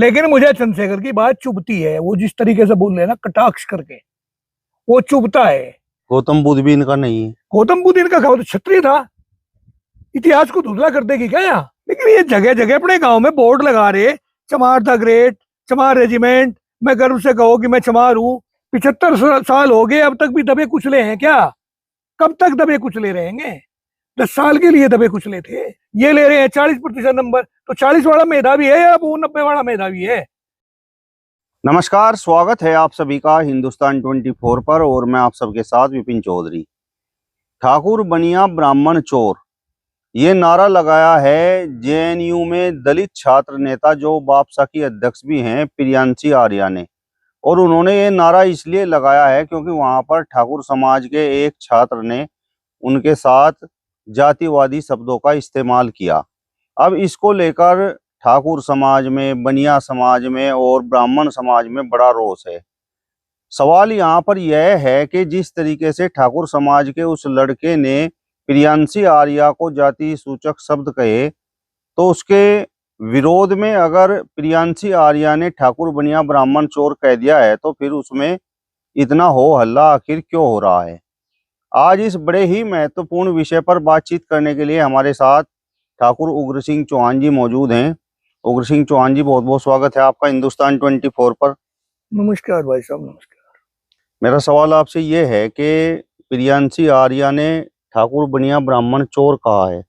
लेकिन मुझे चंद्रशेखर की बात चुभती है। वो जिस तरीके से बोल रहे हैं ना, कटाक्ष करके, वो चुभता है। गौतम बुद्ध भी इनका नहीं है। गौतम बुद्ध इनका गाँव तो क्षत्रिय था। इतिहास को धुंधला कर देगी क्या यहाँ? लेकिन ये जगह जगह अपने गांव में बोर्ड लगा रहे, चमार द ग्रेट, चमार रेजिमेंट। मैं गर्व से कहो कि मैं चमार हूँ। 75 साल हो गए, अब तक भी दबे कुचले हैं क्या? कब तक दबे कुचले रहेंगे? 10 साल के लिए दबे कुचले थे। ये ले रहे हैं 40% नंबर, तो 40 वाला मेधावी है या वो 90 वाला मेधावी है? नमस्कार, स्वागत है आप सभी का हिंदुस्तान 24 पर और मैं आप सबके साथ विपिन चौधरी। ठाकुर बनिया ब्राह्मण चोर, ये नारा लगाया है जेएनयू में दलित छात्र नेता जो बापसा की अध्यक्ष भी हैं प्रियांशी आर्या ने। और उन्होंने ये नारा इसलिए लगाया है क्योंकि वहां पर ठाकुर समाज के एक छात्र ने उनके साथ जातिवादी शब्दों का इस्तेमाल किया। अब इसको लेकर ठाकुर समाज में, बनिया समाज में और ब्राह्मण समाज में बड़ा रोष है। सवाल यहाँ पर यह है कि जिस तरीके से ठाकुर समाज के उस लड़के ने प्रियांशी आर्या को जाति सूचक शब्द कहे, तो उसके विरोध में अगर प्रियांशी आर्या ने ठाकुर बनिया ब्राह्मण चोर कह दिया है तो फिर उसमें इतना हो हल्ला आखिर क्यों हो रहा है? आज इस बड़े ही महत्वपूर्ण विषय पर बातचीत करने के लिए हमारे साथ ठाकुर उग्र सिंह चौहान जी मौजूद हैं। उग्र सिंह चौहान जी, बहुत बहुत स्वागत है आपका हिंदुस्तान 24 पर। नमस्कार भाई साहब, नमस्कार। मेरा सवाल आपसे ये है कि प्रियांशी आर्या ने ठाकुर बनिया ब्राह्मण चोर कहा है,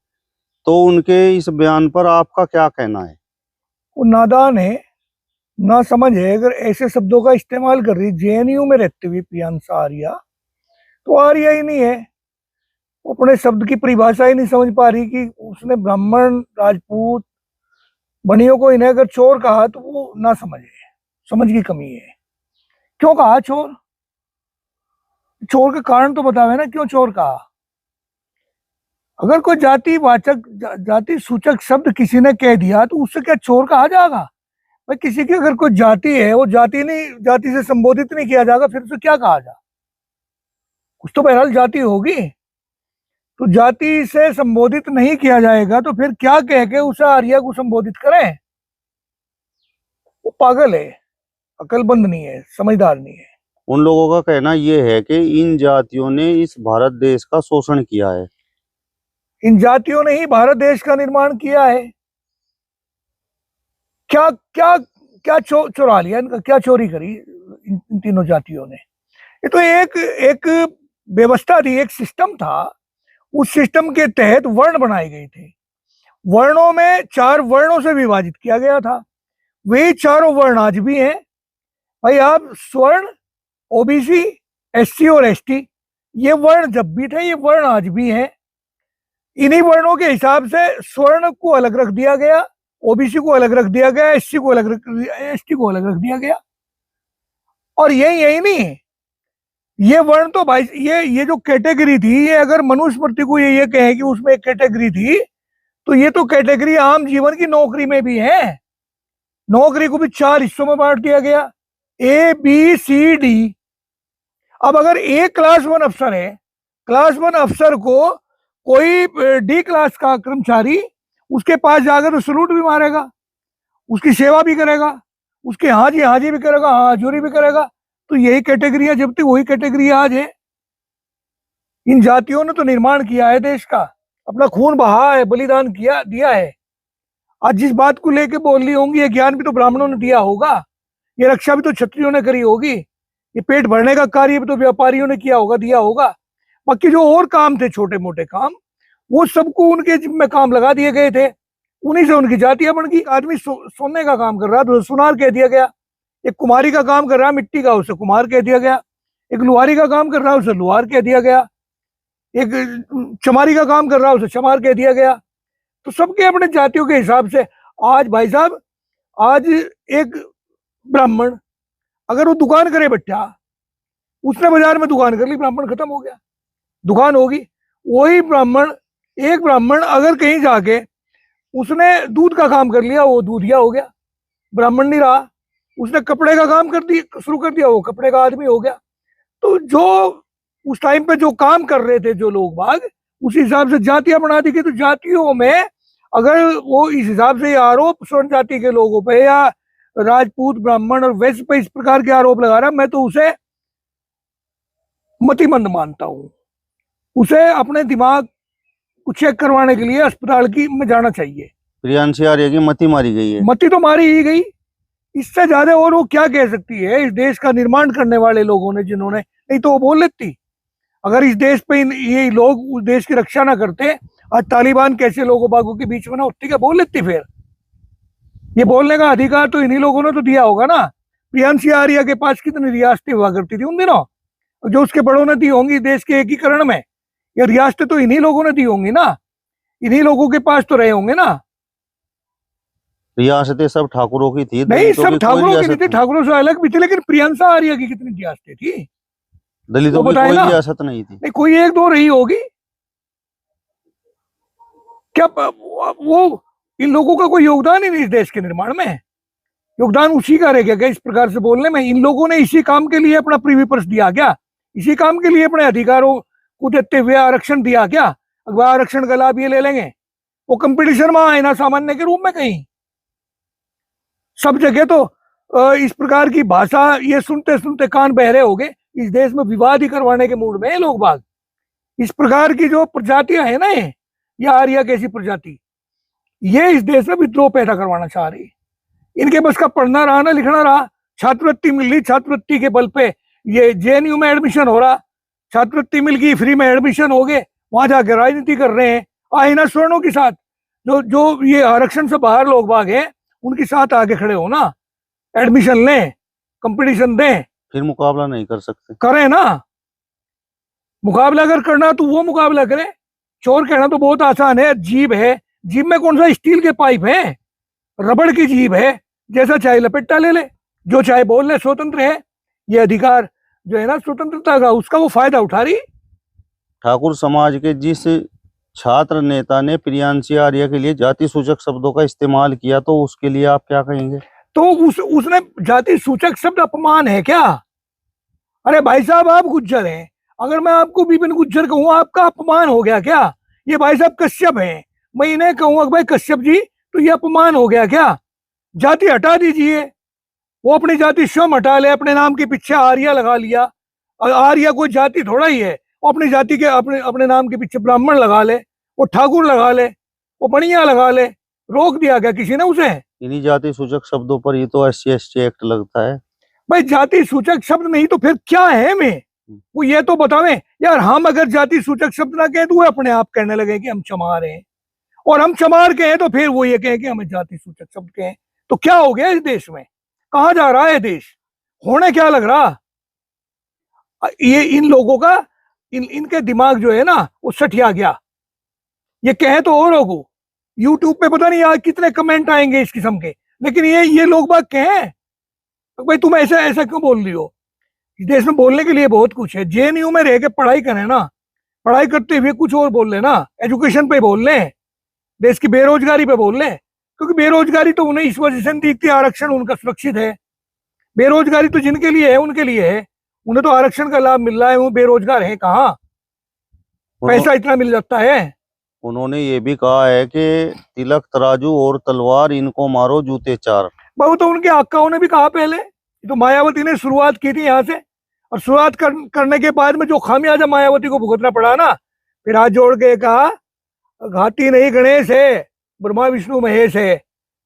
तो उनके इस बयान पर आपका क्या कहना है? वो नादान है, ना समझ है। अगर ऐसे शब्दों का इस्तेमाल कर रही जेएनयू में रहते हुए प्रियांशा आर्या, तो आर्या ही नहीं है। वो अपने शब्द की परिभाषा ही नहीं समझ पा रही कि उसने ब्राह्मण, राजपूत, बनियों को इन्हें अगर चोर कहा तो वो ना समझे। समझ की कमी है। क्यों कहा चोर? चोर के कारण तो बतावे ना, क्यों चोर कहा। अगर कोई जातिवाचक, जाति सूचक शब्द किसी ने कह दिया तो उससे क्या चोर कहा जाएगा? भाई किसी की अगर कोई जाति है, वो जाति से संबोधित नहीं किया जाएगा, फिर उसे क्या कहा जाए? कुछ तो बहरहाल जाति होगी। तो जाति से संबोधित नहीं किया जाएगा तो फिर क्या कह के उसे आर्या को संबोधित करें? वो पागल है, अकलमंद नहीं है, समझदार नहीं है। उन लोगों का कहना यह है कि इन जातियों ने इस भारत देश का शोषण किया है। इन जातियों ने ही भारत देश का निर्माण किया है। क्या क्या क्या चुरा लिया इनका? क्या चोरी करी इन तीनों जातियों ने? ये तो एक व्यवस्था थी, एक सिस्टम था। उस सिस्टम के तहत वर्ण बनाए गए थे। वर्णों में 4 वर्णों से विभाजित किया गया था। वे चारों वर्ण आज भी हैं। भाई आप स्वर्ण, ओबीसी, एससी और एसटी, ये वर्ण जब भी थे, ये वर्ण आज भी हैं। इन्हीं वर्णों के हिसाब से स्वर्ण को अलग रख दिया गया, ओबीसी को अलग रख दिया गया, एससी को अलग एसटी को अलग रख दिया गया। और यही नहीं, ये वर्ण तो भाई, ये जो कैटेगरी थी, ये अगर मनुस्मृति को ये कहे कि उसमें एक कैटेगरी थी, तो ये तो कैटेगरी आम जीवन की नौकरी में भी है। नौकरी को भी 4 हिस्सों में बांट दिया गया, ए बी सी डी। अब अगर ए क्लास 1 अफसर है, क्लास 1 अफसर को कोई डी क्लास का कर्मचारी उसके पास जाकर तो सलूट भी मारेगा, उसकी सेवा भी करेगा, उसके हाजी भी करेगा, हाजुरी भी करेगा। तो यही कैटेगरी है, जब तक वही कैटेगरी आज है। इन जातियों ने तो निर्माण किया है देश का, अपना खून बहा है, बलिदान दिया है। आज जिस बात को लेके बोल रही होंगी, ये ज्ञान भी तो ब्राह्मणों ने दिया होगा, ये रक्षा भी तो क्षत्रियों ने करी होगी, ये पेट भरने का कार्य भी तो व्यापारियों ने किया होगा, दिया होगा। बाकी जो और काम थे, छोटे मोटे काम, वो सबको उनके जिम्मे काम लगा दिए गए थे। उन्हीं से उनकी जातियां बन गई। आदमी सोने का काम कर रहा तो सुनार कह दिया गया, एक कुम्हारी का काम कर रहा मिट्टी का, उसे कुम्हार कह दिया गया, एक लुहारी का काम कर रहा उसे लुहार कह दिया गया, एक चमारी का काम कर रहा उसे चमार कह दिया गया। तो सबके अपने जातियों के हिसाब से। आज भाई साहब, आज एक ब्राह्मण अगर वो दुकान करे बच्चा, उसने बाजार में दुकान कर ली, ब्राह्मण खत्म हो गया, दुकान होगी। वही ब्राह्मण, एक ब्राह्मण अगर कहीं जाके उसने दूध का काम कर लिया, वो दूधिया हो गया, ब्राह्मण नहीं रहा। उसने कपड़े का काम शुरू कर दिया, वो कपड़े का आदमी हो गया। तो जो उस टाइम पे जो काम कर रहे थे जो लोग बाग, उस हिसाब से जातियां बना दी गई। तो जातियों में अगर वो इस हिसाब से आरोप स्वर्ण जाति के लोगों पे या राजपूत, ब्राह्मण और वैश्य पे इस प्रकार के आरोप लगा रहा, मैं तो उसे मतिमंद मानता हूं। उसे अपने दिमाग को चेक करवाने के लिए अस्पताल की में जाना चाहिए। प्रियांशी आर्य की मति मारी गई है। मति तो मारी ही गई, इससे ज्यादा और वो क्या कह सकती है। इस देश का निर्माण करने वाले लोगों ने, जिन्होंने, नहीं तो वो बोल लेती। अगर इस देश पे ये लोग उस देश की रक्षा ना करते, आज तालिबान कैसे लोगों बागों के बीच में ना होती, क्या बोल लेती? फिर ये बोलने का अधिकार तो इन्हीं लोगों ने तो दिया होगा ना। प्रियांशी आर्या के पास कितनी रियासतें हुआ करती थी उन दिनों, जो उसके बड़ों ने दी होंगी देश के एकीकरण में। ये रियासतें तो इन्हीं लोगों ने दी होंगी ना, इन्हीं लोगों के पास तो रहे होंगे ना। रियासतें सब ठाकुरों की थी, नहीं, दलितों सब की कोई ठाकुरों की नहीं रियासत थी, ठाकुरों से अलग भी थी, लेकिन प्रियंका आर्या की कितनी रियासतें थी? दलितों वो की बताए कोई ना। रियासत नहीं थी। नहीं, कोई एक दो रही होगी क्या? वो इन लोगों का कोई योगदान ही नहीं इस देश के निर्माण में। योगदान उसी का रह गया क्या इस प्रकार से बोलने में? इन लोगों ने इसी काम के लिए अपना प्रीवी पर्स दिया क्या? इसी काम के लिए अपने अधिकारों को देते हुए आरक्षण दिया क्या? अगर आरक्षण का लाभ ये ले लेंगे, वो कंपटीशन में आए ना सामान्य के रूप में। कहीं सब जगह तो इस प्रकार की भाषा ये सुनते सुनते कान बहरे हो गए। इस देश में विवाद ही करवाने के मूड में है लोग बाग। इस प्रकार की जो प्रजातियां है ना, ये आर्या कैसी प्रजाति, ये इस देश में विद्रोह पैदा करवाना चाह रही। इनके बस का पढ़ना रहा ना, लिखना रहा। छात्रवृत्ति मिल रही, छात्रवृत्ति के बल पे ये जेएनयू में एडमिशन हो रहा, छात्रवृत्ति मिल गई, फ्री में एडमिशन हो गए, वहां जाके राजनीति कर रहे हैं आईना स्वर्णों के साथ। जो जो ये आरक्षण से बाहर लोग बाग हैं, उनके साथ आगे खड़े हो ना, एडमिशन लें, कंपटीशन दें। फिर मुकाबला नहीं कर सकते। करें ना, मुकाबला अगर करना तो वो मुकाबला करें। चोर कहना तो बहुत आसान है, जीभ है, जीभ में कौन सा स्टील के पाइप है? रबड़ की जीभ है, जैसा चाहे लपेटा ले ले, जो चाहे बोल ले, स्वतंत्र है। ये अधिकार जो है ना स्वतंत्रता का, उसका वो फायदा उठा रही। ठाकुर समाज के जिस छात्र नेता ने प्रियांशी आर्य के लिए जाति सूचक शब्दों का इस्तेमाल किया, तो उसके लिए आप क्या कहेंगे? तो उसने जाति सूचक शब्द अपमान है क्या? अरे भाई साहब, आप गुज्जर हैं, अगर मैं आपको विपिन गुज्जर कहूँ, आपका अपमान हो गया क्या? ये भाई साहब कश्यप हैं, मैं इन्हें कहूँ भाई कश्यप जी, तो ये अपमान हो गया क्या? जाति हटा दीजिए, वो अपनी जाति स्वयं हटा ले, अपने नाम के पीछे आर्या लगा लिया। आर्या कोई जाति थोड़ा ही है, वो अपनी जाति के अपने नाम के पीछे ब्राह्मण लगा ले, वो ठाकुर लगा ले, वो बनिया लगा ले। रोक दिया गया किसी ने उसे? इन्हीं जाति सूचक शब्दों पर ही तो SC/ST एक्ट लगता है। भाई जाति सूचक शब्द नहीं तो फिर क्या है? में वो ये तो बतावें यार। हम अगर जाति सूचक शब्द ना कहें तो वो अपने आप कहने लगे कि हम चमार हैं, और हम चमार कहें तो फिर वो ये कहें कि हमें जाति सूचक शब्द कहें। तो क्या हो गया इस देश में? कहां जा रहा है देश? होने क्या लग रहा? ये इन लोगों का, इनके दिमाग जो है ना वो सठिया गया। ये कहे तो और होगो, यूट्यूब पे पता नहीं आज कितने कमेंट आएंगे इस किस्म के, लेकिन ये लोग बाग कहें भाई तुम ऐसा ऐसा क्यों बोल रही हो? इस देश में बोलने के लिए बहुत कुछ है। जेएनयू में रह के पढ़ाई करें ना, पढ़ाई करते हुए कुछ और बोल लेना, एजुकेशन पे बोल लें, देश की बेरोजगारी पे बोल लें। क्योंकि बेरोजगारी तो उन्हें इस वजह से दिखती है, आरक्षण उनका सुरक्षित है। बेरोजगारी तो जिनके लिए है उनके लिए है, उन्हें तो आरक्षण का लाभ मिल रहा है, वो बेरोजगार है कहाँ? पैसा इतना मिल जाता है। उन्होंने ये भी कहा है कि तिलक, तराजू और तलवार, इनको मारो जूते चार। वो तो उनके आकाओं ने भी कहा पहले। तो मायावती ने शुरुआत की थी यहाँ से, और शुरुआत करने के बाद में जो खामियाजा मायावती को भुगतना पड़ा ना, फिर हाथ जोड़ के कहा हाथी नहीं गणेश है, ब्रह्मा विष्णु महेश है।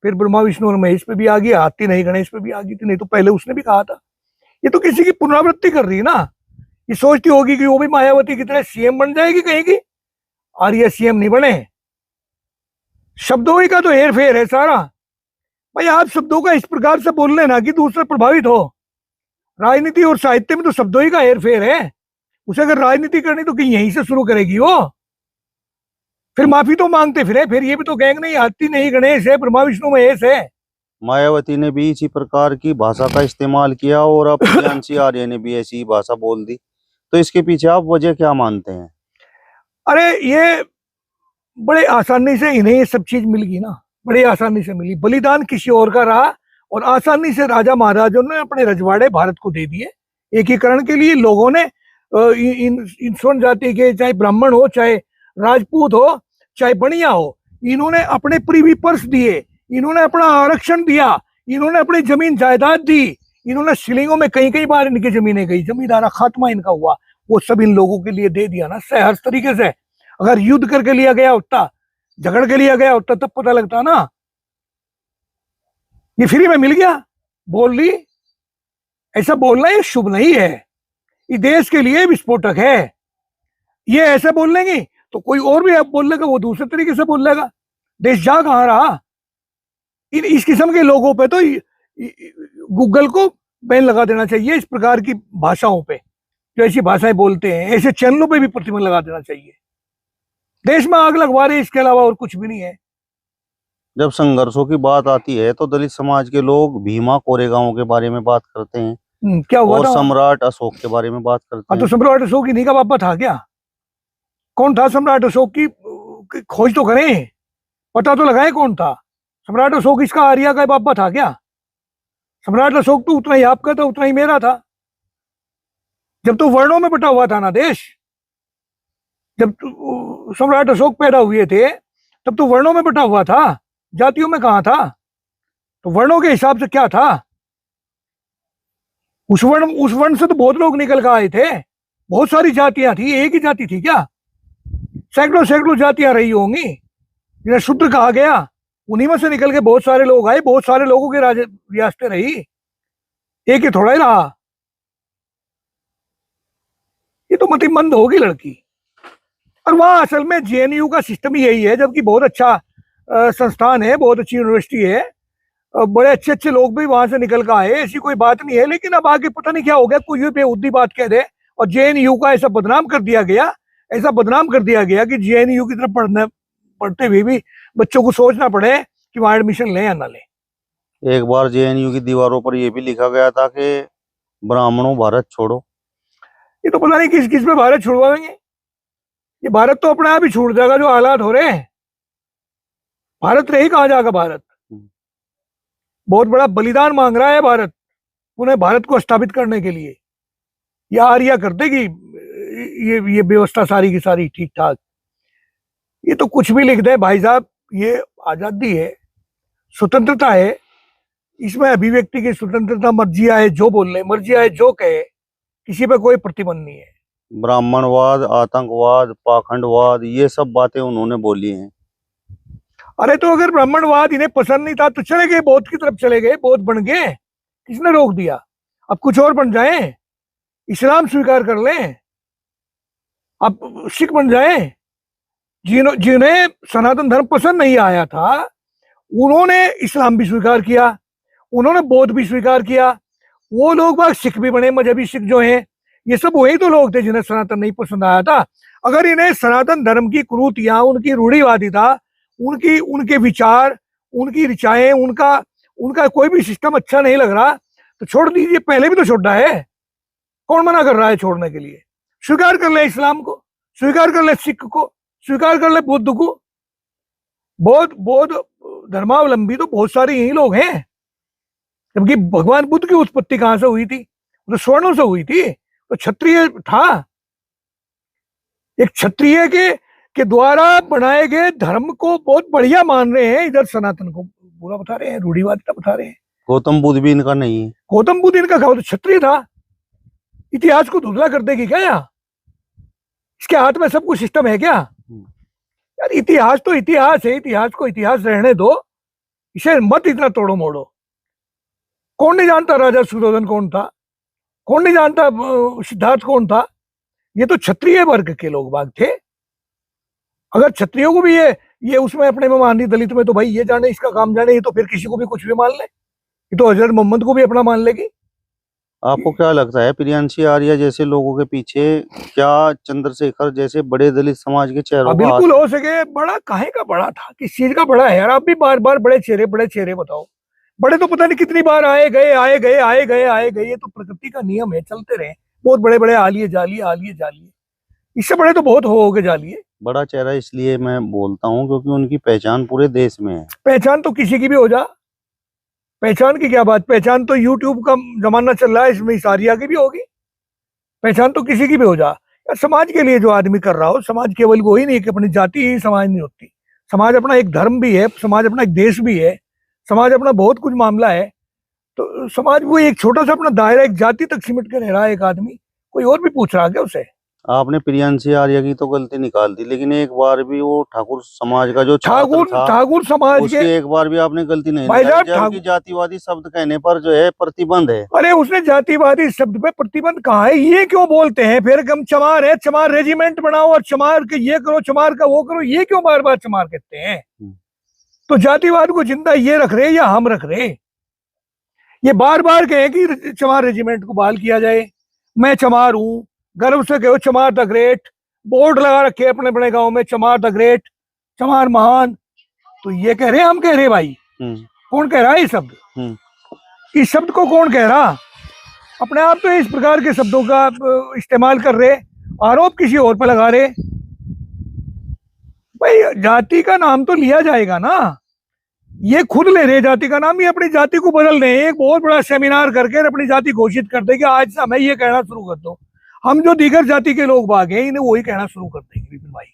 फिर ब्रह्मा विष्णु और महेश पे भी आ गई, हाथी नहीं गणेश पे भी आ गई थी। नहीं तो पहले उसने भी कहा था। ये तो किसी की पुनरावृत्ति कर रही है ना। ये सोचती होगी कि वो भी मायावती की तरह सीएम बन जाएगी कहीं की, और ये सीएम नहीं बने। शब्दों ही का तो हेर फेर है सारा। भाई आप शब्दों का इस प्रकार से बोल लेना कि दूसरे प्रभावित हो। राजनीति और साहित्य में तो शब्दों ही का हेर फेर है। उसे अगर राजनीति करनी तो कहीं यहीं से शुरू करेगी वो। फिर माफी तो मांगते फिर ये भी तो कहेंगे नहीं हाथी नहीं गणेश है, ब्रह्मा विष्णु महेश है। मायावती ने भी इसी प्रकार की भाषा का इस्तेमाल किया, और अब प्रियांशी आर्य ने भी ऐसी भाषा बोल दी। तो इसके पीछे आप वजह क्या मानते हैं? अरे ये बड़े आसानी से इन्हें ये सब चीज मिल गई ना, बड़ी आसानी से मिली। बलिदान किसी और का रहा, और आसानी से राजा महाराजों ने अपने रजवाड़े भारत को दे दिए। एकीकरण के लिए लोगों ने इन स्वर्ण जाति के, चाहे ब्राह्मण हो, चाहे राजपूत हो, चाहे बनिया हो, इन्होंने अपने प्रीवी पर्स दिए, इन्होंने अपना आरक्षण दिया, इन्होंने अपनी जमीन जायदाद दी, इन्होंने सीलिंगों में कई कई बार इनकी जमीनें गई, जमींदारा खात्मा इनका हुआ, वो सब इन लोगों के लिए दे दिया ना हर तरीके से। अगर युद्ध करके लिया गया होता, झगड़ के लिया गया होता, तब पता लगता ना। ये फ्री में मिल गया, बोल ली। ऐसा बोलना ये शुभ नहीं है, ये देश के लिए विस्फोटक है। ये ऐसे बोल लेंगे तो कोई और भी अब बोल लेगा, वो दूसरे तरीके से बोल लेगा। देश जा कहां रहा। इस किस्म के लोगों पे तो गूगल को बैन लगा देना चाहिए। इस प्रकार की भाषाओं पे, जो ऐसी भाषाएं बोलते हैं, ऐसे चैनलों पे भी प्रतिबंध लगा देना चाहिए। देश में आग लगवा रहे, इसके अलावा और कुछ भी नहीं है। जब संघर्षों की बात आती है तो दलित समाज के लोग भीमा कोरेगांव के बारे में बात करते हैं, क्या हुआ और था? सम्राट अशोक के बारे में बात करते तो हैं। सम्राट अशोक इन्हीं का बापा था क्या? कौन था सम्राट अशोक की खोज तो करें, पता तो लगाएं कौन था सम्राट अशोक। इसका आर्या का बापा था क्या? सम्राट अशोक तो उतना ही आपका था, उतना ही मेरा था। जब तो वर्णों में बटा हुआ था ना देश, जब सम्राट अशोक पैदा हुए थे तब तो वर्णों में बटा हुआ था, जातियों में कहां था? तो वर्णों के हिसाब से क्या था? उस वर्ण से तो बहुत लोग निकल कर आए थे, बहुत सारी जातियां थी, एक ही जाति थी क्या? सैकड़ों सैकड़ों जातियां रही होंगी, जिन्हें शूद्र कहा गया। उन्हीं में से निकल के बहुत सारे लोग आए, बहुत सारे लोगों की रियासतें रही, एक ही थोड़ा ही रहा। ये तो मतिमंद होगी लड़की। और वहां असल में जेएनयू का सिस्टम ही यही है, जबकि बहुत अच्छा संस्थान है, बहुत अच्छी यूनिवर्सिटी है, बड़े अच्छे अच्छे लोग भी वहां से निकल कर आए, ऐसी कोई बात नहीं है। लेकिन अब आगे पता नहीं क्या हो गया, कोई बेहुदी बात कह दे और जेएनयू का ऐसा बदनाम कर दिया गया, ऐसा बदनाम कर दिया गया कि जेएनयू की तरफ पढ़ते हुए भी बच्चों को सोचना पड़े कि वहां एडमिशन लें या ना लें। एक बार जेएनयू की दीवारों पर यह भी लिखा गया था कि ब्राह्मणों भारत छोड़ो। ये तो पता नहीं किस किस पे भारत छुड़वाएंगे। ये भारत तो अपने आप ही छूट जाएगा, जो हालात हो रहे हैं। भारत रही कहां जाएगा भारत? बहुत बड़ा बलिदान मांग रहा है भारत, उन्हें भारत को स्थापित करने के लिए। या आर्या कर देगी ये व्यवस्था सारी की सारी ठीक ठाक। ये तो कुछ भी लिख दे भाई साहब, ये आजादी है, स्वतंत्रता है, इसमें अभिव्यक्ति की स्वतंत्रता, मर्जी आए जो बोल ले, मर्जी आए जो कहे, किसी पे कोई प्रतिबंध नहीं है। ब्राह्मणवाद, आतंकवाद, पाखंडवाद, ये सब बातें उन्होंने बोली हैं। अरे तो अगर ब्राह्मणवाद इन्हें पसंद नहीं था तो चले गए, बौद्ध की तरफ चले गए, बौद्ध बन गए, किसने रोक दिया? अब कुछ और बन जाएं, इस्लाम स्वीकार कर लें, अब सिख बन जाएं। जिन्हें सनातन धर्म पसंद नहीं आया था उन्होंने इस्लाम भी स्वीकार किया, उन्होंने बौद्ध भी स्वीकार किया, वो लोग बाग सिख भी बने, मजहबी सिख जो हैं। ये सब वही तो लोग थे जिन्हें सनातन नहीं पसंद आया था। अगर इन्हें सनातन धर्म की कुरीतियां, उनकी रूढ़िवादिता, उनकी उनके विचार, उनकी ऋचाएं, उनका कोई भी सिस्टम अच्छा नहीं लग रहा तो छोड़ दीजिए। पहले भी तो छोड़ा है, कौन मना कर रहा है छोड़ने के लिए? स्वीकार कर ले इस्लाम को, स्वीकार कर ले सिख को, स्वीकार कर ले बुद्ध को। बौद्ध धर्मावलंबी तो बहुत सारे यही लोग हैं, जबकि भगवान बुद्ध की उत्पत्ति कहां से हुई थी? वो तो स्वर्णों से हुई थी, तो क्षत्रिय था। एक क्षत्रिय के द्वारा बनाए गए धर्म को बहुत बढ़िया मान रहे हैं, इधर सनातन को बुरा बता रहे हैं, रूढ़िवादिता बता रहे हैं। गौतम बुद्ध भी इनका नहीं है। गौतम बुद्ध इनका था, तो क्षत्रिय था। इतिहास को धुंधला कर देगी क्या यहाँ? इसके हाथ में सब कुछ सिस्टम है क्या यार? इतिहास तो इतिहास है, इतिहास को इतिहास रहने दो, इसे मत इतना तोड़ो मोड़ो। कौन नहीं जानता राजा सुयोधन कौन था? कौन नहीं जानता सिद्धार्थ कौन था? ये तो क्षत्रिय वर्ग के लोग बाग थे। अगर क्षत्रियों को भी ये उसमें अपने में मान ली, दलित में तो भाई ये जाने, इसका काम जाने, ये तो फिर किसी को भी कुछ भी मान ले। ये तो हजरत मोहम्मद को भी अपना मान लेगी। आपको क्या लगता है प्रियांशी आर्या जैसे लोगों के पीछे क्या चंद्रशेखर जैसे बड़े दलित समाज के चेहरों का बिल्कुल हो सके। बड़ा काहे का बड़ा था, किस चीज का बड़ा है यार? आप भी बार बार बड़े चेहरे बताओ। बड़े तो पता नहीं कितनी बार आए गए आए गए आए गए आए गए, ये तो प्रकृति का नियम है, चलते रहे। बहुत बड़े बड़े आलिए जालिए, इससे बड़े तो बहुत हो गए जालिए। बड़ा चेहरा इसलिए मैं बोलता हूँ क्योंकि उनकी पहचान पूरे देश में है। पहचान तो किसी की भी हो जा, पहचान की क्या बात? पहचान तो यूट्यूब का जमाना चल रहा है, इसमें इस आर्या की भी होगी। पहचान तो किसी की भी हो जा यार। समाज के लिए जो आदमी कर रहा हो, समाज केवल वो ही नहीं कि अपनी जाति ही समाज नहीं होती। समाज अपना एक धर्म भी है, समाज अपना एक देश भी है, समाज अपना बहुत कुछ मामला है। तो समाज वो एक छोटा सा अपना दायरा एक जाति तक सिमट के रह रहा है एक आदमी, कोई और भी पूछ रहा है क्या उसे? आपने प्रियांशी आर्या की तो गलती निकाल दी, लेकिन एक बार भी वो ठाकुर समाज का जो छात्र ठाकुर था ठाकुर समाज उसकी के, एक बार भी आपने गलती नहीं भाई निकाली, साहब, जबकि जातिवादी शब्द कहने पर जो है प्रतिबंध है। अरे उसने जातिवादी शब्द पे प्रतिबंध कहा है? ये क्यों बोलते हैं फिर हम चमार है, चमार रेजिमेंट बनाओ और चमार के ये करो, चमार का वो करो, ये क्यों बार बार चमार कहते हैं? तो जातिवाद को जिंदा ये रख रहे या हम रख रहे? ये बार बार कहें कि चमार रेजिमेंट को बहाल किया जाए, मैं चमार हूं, गर्व से कहो चमार द ग्रेट, बोर्ड लगा रखे अपने अपने गांव में चमार द ग्रेट, चमार महान। तो ये कह रहे हम कह रहे भाई? कौन कह रहा है ये शब्द? इस शब्द को कौन कह रहा? अपने आप तो इस प्रकार के शब्दों का इस्तेमाल कर रहे, आरोप किसी और पर लगा रहे। भाई जाति का नाम तो लिया जाएगा ना, ये खुद ले रहे जाति का नाम, ये अपनी जाति को बदल रहे हैं। एक बहुत बड़ा सेमिनार करके अपनी जाति घोषित कर दे कि आज से हमें ये कहना शुरू कर दो, हम जो दीगर जाति के लोग बाग हैं इन्हें वही कहना शुरू कर देंगे विपिन भाई।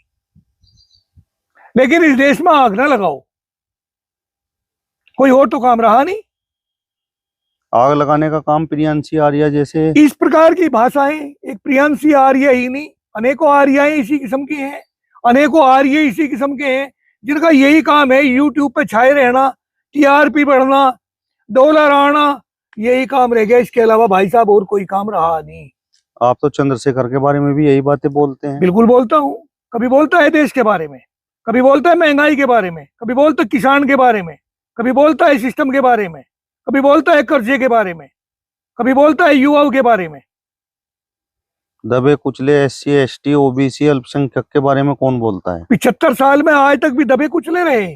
लेकिन इस देश में आग ना लगाओ, कोई और तो काम रहा नहीं। आग लगाने का काम प्रियांशी आर्या जैसे इस प्रकार की भाषाएं, एक प्रियांशी आर्य ही नहीं, अनेकों आर्याएं इसी किस्म की हैं, अनेकों आर्य इसी किस्म के हैं जिनका यही काम है यूट्यूब पे छाए रहना, टीआरपी बढ़ना, डॉलर आना, यही काम रह गया। इसके अलावा भाई साहब और कोई काम रहा नहीं। आप तो चंद्रशेखर के बारे में भी यही बातें बोलते हैं। बिल्कुल बोलता हूँ, कभी बोलता है देश के बारे में, कभी बोलता है महंगाई के बारे में, कभी बोलता है किसान के बारे में, कभी बोलता है सिस्टम के बारे में, कभी बोलता है कर्जे के बारे में, कभी बोलता है युवाओं के बारे में। दबे कुचले SC ST OBC अल्पसंख्यक के बारे में कौन बोलता है? 75 साल में आज तक भी दबे कुचले रहे,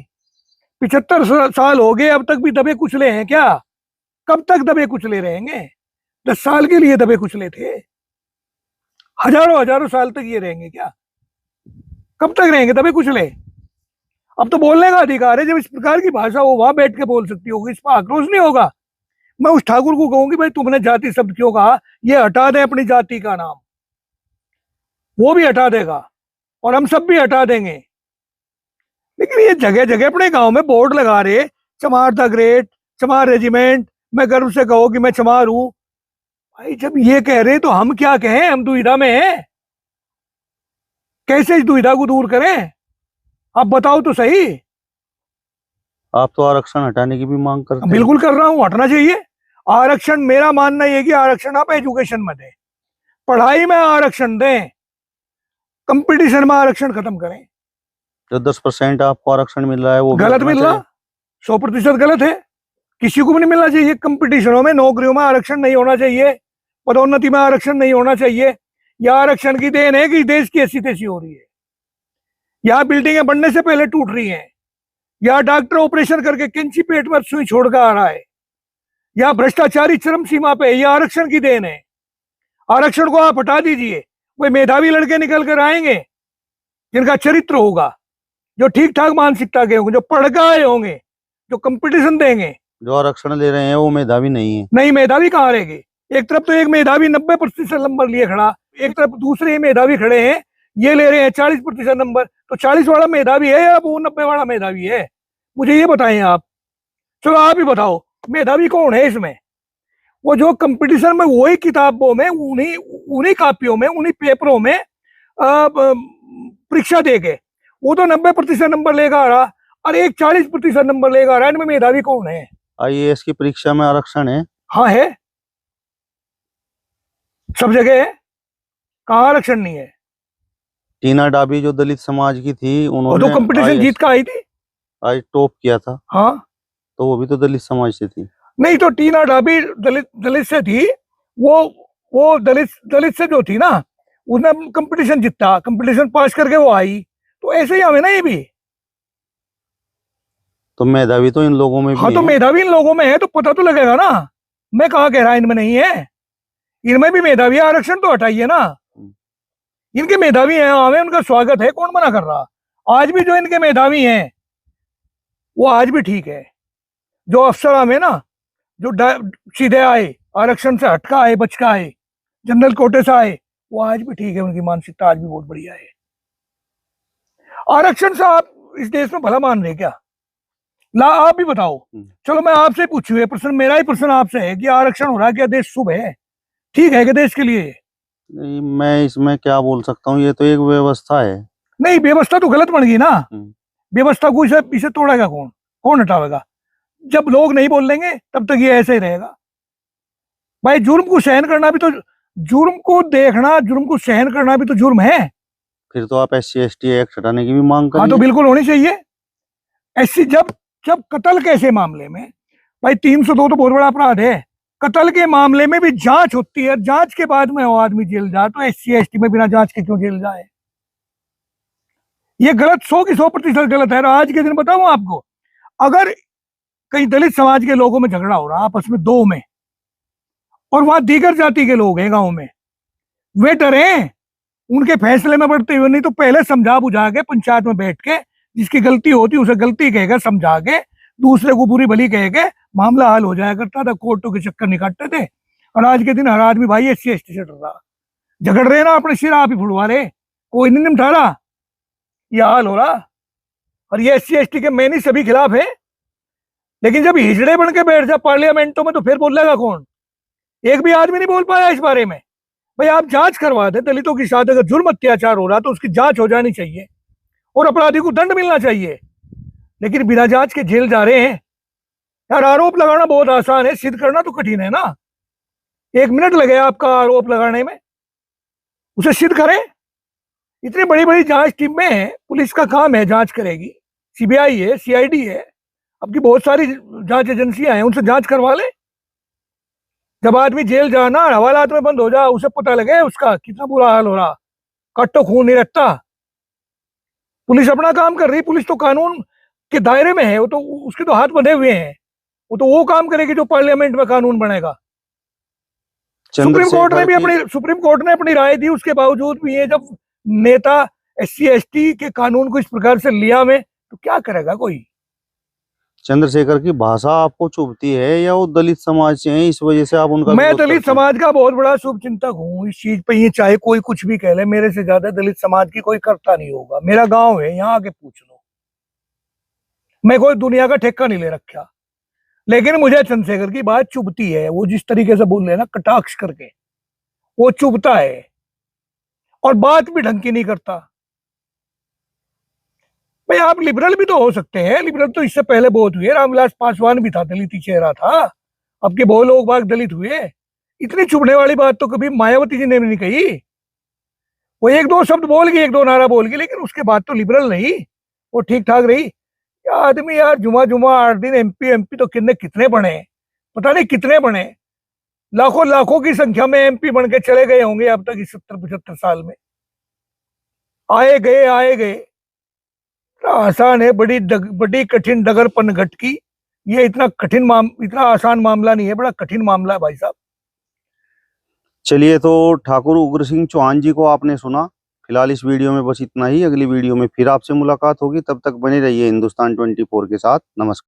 75 साल हो गए अब तक भी दबे कुचले हैं क्या? कब तक दबे कुचले रहेंगे? 10 साल के लिए दबे कुचले थे, हजारों हजारों साल तक ये रहेंगे क्या? कब तक रहेंगे दबे कुचले? अब तो बोलने का अधिकार है, जब इस प्रकार की भाषा हो वहां बैठ के बोल सकती होगी, इस पर आक्रोश नहीं होगा। मैं उस ठाकुर को कहूंगी भाई तुमने जाति शब्द क्यों कहा, ये हटा दे अपनी जाति का नाम, वो भी हटा देगा और हम सब भी हटा देंगे। लेकिन ये जगह जगह अपने गांव में बोर्ड लगा रहे, चमार द ग्रेट, चमार रेजिमेंट, मैं गर्व से कहो कि मैं चमार हूं। भाई जब ये कह रहे तो हम क्या कहें? हम दुविधा में हैं, कैसे इस दुविधा को दूर करें? आप बताओ तो सही। आप तो आरक्षण हटाने की भी मांग करते हैं। बिल्कुल कर रहा हूं, हटना चाहिए आरक्षण। मेरा मानना यह कि आरक्षण आप एजुकेशन में दें, पढ़ाई में आरक्षण दें, कंपटीशन में आरक्षण खत्म करें। जो 10% आपको आरक्षण मिल रहा है वो गलत मिल रहा, 100% गलत है, किसी को भी नहीं मिलना चाहिए। कंपटीशनों में, नौकरियों में आरक्षण नहीं होना चाहिए, पदोन्नति में आरक्षण नहीं होना चाहिए। यह आरक्षण की देन है कि देश की ऐसी तैसी हो रही है, यहाँ बिल्डिंगें बनने से पहले टूट रही हैं, यहाँ डॉक्टर ऑपरेशन करके किंची पेट में सुई छोड़ कर आ रहा है, यहाँ भ्रष्टाचारी चरम सीमा पे, यह आरक्षण की देन है। आरक्षण को आप हटा दीजिए, कोई मेधावी लड़के निकल कर आएंगे जिनका चरित्र होगा, जो ठीक ठाक मानसिकता के होंगे, जो पढ़ के आए होंगे, जो कंपटीशन देंगे। जो आरक्षण ले रहे हैं वो मेधावी नहीं है। नहीं, मेधावी कहाँ रहेंगे? एक तरफ तो एक मेधावी 90% नंबर लिए खड़ा, एक तरफ दूसरे ही मेधावी खड़े हैं, ये ले रहे हैं 40% नंबर। तो 40 वाला मेधावी है या वो 90 वाला मेधावी है? मुझे ये बताएं आप। चलो आप ही बताओ, मेधावी कौन है इसमें? वो जो कंपटीशन में वही किताबों में, उन्हीं कापियों में, उन्हीं पेपरों में परीक्षा देके वो तो 90% नंबर लेगा आ रहा, और एक 40% नंबर लेगा आ रहा है। इनमें मेधावी कौन है? IAS की परीक्षा में आरक्षण है? हाँ है, सब जगह है, कहाँ आरक्षण नहीं है? टीना डाबी जो दलित समाज की थी, उन्होंने तो कंपटीशन जीत का आई थी, आज टॉप किया था। हाँ, तो वो भी तो दलित समाज से थी। नहीं तो टीना डाबी दलित से थी, वो दलित से जो थी ना, उसने कंपटीशन जीता, कंपटीशन पास करके वो आई। तो ऐसे ही हमें ना ये भी। तो मेधावी तो इन लोगों में भी हाँ, तो मेधावी इन लोगों में है, तो पता तो लगेगा ना। मैं कहाँ कह रहा इनमें नहीं है, इनमें भी मेधावी, आरक्षण तो हटाइए ना। इनके मेधावी हैं, हमें उनका स्वागत है, कौन मना कर रहा? आज भी जो इनके मेधावी हैं वो आज भी ठीक है। जो अफसर हमें ना, जो सीधे आए, आरक्षण से हटका आए, बचका आए, जनरल कोटे से आए, वो आज भी ठीक है, उनकी मानसिकता आज भी बहुत बढ़िया है। आरक्षण से आप इस देश में भला मान रहे क्या? ला आप भी बताओ। चलो मैं आपसे पूछूं, ये प्रश्न मेरा ही प्रश्न आपसे है कि आरक्षण हो रहा है, क्या देश शुभ है, ठीक है कि देश के लिए? नहीं, मैं इसमें क्या बोल सकता हूँ, ये तो एक व्यवस्था है। नहीं, व्यवस्था तो गलत बन गई ना। व्यवस्था को इसे इसे तोड़ेगा कौन, कौन हटावेगा? जब लोग नहीं बोल लेंगे तब तक ये ऐसे ही रहेगा। भाई जुर्म को सहन करना भी तो, जुर्म को देखना, जुर्म को सहन करना भी तो जुर्म है। फिर तो आप SC/ST एक्ट हटाने की भी मांग हाँ तो करिए। बिल्कुल होनी चाहिए ऐसी। जब जब कत्ल के ऐसे मामले में, भाई 302 तो बहुत बड़ा अपराध है, कत्ल के मामले में भी जांच होती है, जांच के बाद में वो आदमी जेल जाए, तो SC/ST में बिना जांच के क्यों जेल जाए? ये गलत, 100 की 100% गलत है। और आज के दिन बताऊं आपको, अगर कहीं दलित समाज के लोगों में झगड़ा हो रहा आपस में दो में, और वहां दीगर जाति के लोग हैं गांव में, वे डरे उनके फैसले में बढ़ते हुए, नहीं तो पहले समझा बुझा के पंचायत में बैठ के, जिसकी गलती होती उसे गलती कहेगा, समझा के, दूसरे को बुरी भली कह के मामला हल हो जाया करता था, कोर्टों के चक्कर नहीं काटते थे। और आज के दिन हर आदमी भाई SC/ST से डर रहा, झगड़ रहे ना अपने सिर आप ही फुड़वा रहे, कोई नहीं निपटा रहा, ये हाल हो रहा। और ये SC/ST के मैंने सभी खिलाफ है, लेकिन जब हिजड़े बन के बैठ जाए पार्लियामेंटों में तो फिर बोलेगा कौन? एक भी आदमी नहीं बोल पाया इस बारे में। भाई आप जांच करवा दे, दलितों के साथ अगर जुर्म अत्याचार हो रहा तो उसकी जांच हो जानी चाहिए और अपराधी को दंड मिलना चाहिए। लेकिन बिना जांच के जेल जा रहे हैं यार। आरोप लगाना बहुत आसान है, सिद्ध करना तो कठिन है ना। 1 मिनट लगे आपका आरोप लगाने में, उसे सिद्ध करें। इतनी बड़ी बड़ी जांच टीमें हैं, पुलिस का काम है जांच करेगी, CBI है, CID है, आपकी बहुत सारी जांच एजेंसियां हैं, उनसे जांच करवा ले। जब आदमी जेल जाना हवालात में बंद हो जाए, उसे पता लगे उसका कितना बुरा हाल हो रहा, कट्टो खून नहीं रखता। पुलिस अपना काम कर रही, पुलिस तो कानून के दायरे में है, वो तो उसके तो हाथ बंधे हुए हैं, वो काम करेगी जो पार्लियामेंट में कानून बनेगा। सुप्रीम कोर्ट ने अपनी राय दी, उसके बावजूद भी ये जब नेता SC/ST के कानून को इस प्रकार से लिया में, तो क्या करेगा कोई? चंद्रशेखर की भाषा आपको चुभती है या वो दलित समाज से हैं इस वजह से आप उनका मैं विरोध दलित करते हैं? समाज का बहुत बड़ा शुभचिंतक हूँ इस चीज पे। ये चाहे कोई कुछ भी कह ले, मेरे से ज्यादा दलित समाज की कोई करता नहीं होगा। मेरा गांव है, यहाँ आके पूछ लो, मैं कोई दुनिया का ठेका नहीं ले रखा। लेकिन मुझे चंद्रशेखर की बात चुभती है, वो जिस तरीके से बोल रहे ना कटाक्ष करके, वो चुभता है और बात भी ढंग की नहीं करता। भाई आप लिबरल भी तो हो सकते हैं, लिबरल तो इससे पहले बहुत हुए, रामविलास पासवान भी था, दलित चेहरा था, अब के बहुत लोग बाग दलित हुए। इतनी चुभने वाली बात तो कभी मायावती जी ने भी नहीं कही। वो 1-2 शब्द बोल गई, 1-2 नारा बोल गई, लेकिन उसके बाद तो लिबरल नहीं, वो ठीक ठाक रही। आदमी यार जुमा 8 दिन MP तो कितने बने, पता नहीं कितने बने, लाखों की संख्या में MP बन के चले गए होंगे अब तक इस 70-75 साल में। आए गए आसान है, बड़ी कठिन डगर पनघट की। ये इतना आसान मामला नहीं है, बड़ा कठिन मामला है भाई साहब। चलिए, तो ठाकुर उग्र सिंह चौहान जी को आपने सुना। फिलहाल इस वीडियो में बस इतना ही। अगली वीडियो में फिर आपसे मुलाकात होगी, तब तक बने रहिए हिंदुस्तान 24 के साथ। नमस्कार।